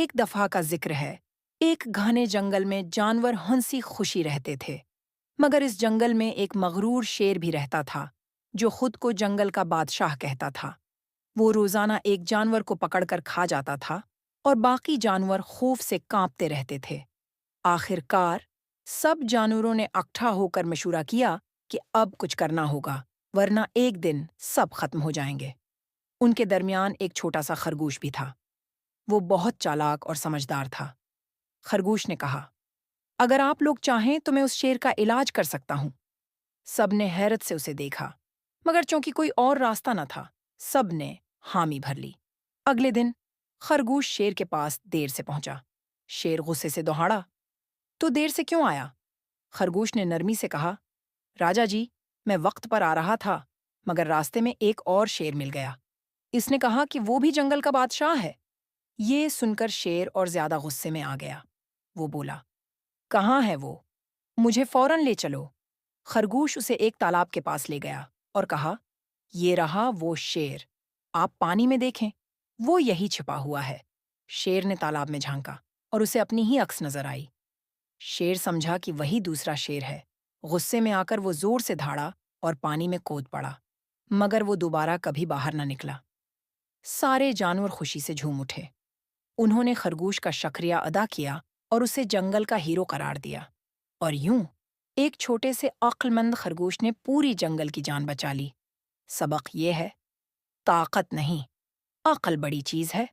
ایک دفعہ کا ذکر ہے، ایک گھنے جنگل میں جانور ہنسی خوشی رہتے تھے، مگر اس جنگل میں ایک مغرور شیر بھی رہتا تھا جو خود کو جنگل کا بادشاہ کہتا تھا۔ وہ روزانہ ایک جانور کو پکڑ کر کھا جاتا تھا اور باقی جانور خوف سے کانپتے رہتے تھے۔ آخر کار سب جانوروں نے اکٹھا ہو کر مشورہ کیا کہ اب کچھ کرنا ہوگا، ورنہ ایک دن سب ختم ہو جائیں گے۔ ان کے درمیان ایک چھوٹا سا خرگوش بھی تھا۔ وہ بہت چالاک اور سمجھدار تھا۔ خرگوش نے کہا، اگر آپ لوگ چاہیں تو میں اس شیر کا علاج کر سکتا ہوں۔ سب نے حیرت سے اسے دیکھا، مگر چونکہ کوئی اور راستہ نہ تھا، سب نے حامی بھر لی۔ اگلے دن خرگوش شیر کے پاس دیر سے پہنچا۔ شیر غصے سے دوہاڑا، تو دیر سے کیوں آیا؟ خرگوش نے نرمی سے کہا، راجا جی، میں وقت پر آ رہا تھا، مگر راستے میں ایک اور شیر مل گیا۔ اس نے کہا کہ وہ بھی جنگل کا بادشاہ ہے۔ یہ سن کر شیر اور زیادہ غصے میں آ گیا۔ وہ بولا، کہاں ہے وہ؟ مجھے فوراً لے چلو۔ خرگوش اسے ایک تالاب کے پاس لے گیا اور کہا، یہ رہا وہ شیر، آپ پانی میں دیکھیں، وہ یہی چھپا ہوا ہے۔ شیر نے تالاب میں جھانکا اور اسے اپنی ہی عکس نظر آئی۔ شیر سمجھا کہ وہی دوسرا شیر ہے۔ غصے میں آ کر وہ زور سے دھاڑا اور پانی میں کود پڑا، مگر وہ دوبارہ کبھی باہر نہ نکلا۔ سارے جانور خوشی سے جھوم اٹھے۔ انہوں نے خرگوش کا شکریہ ادا کیا اور اسے جنگل کا ہیرو قرار دیا، اور یوں ایک چھوٹے سے عقل مند خرگوش نے پوری جنگل کی جان بچا لی۔ سبق یہ ہے، طاقت نہیں، عقل بڑی چیز ہے۔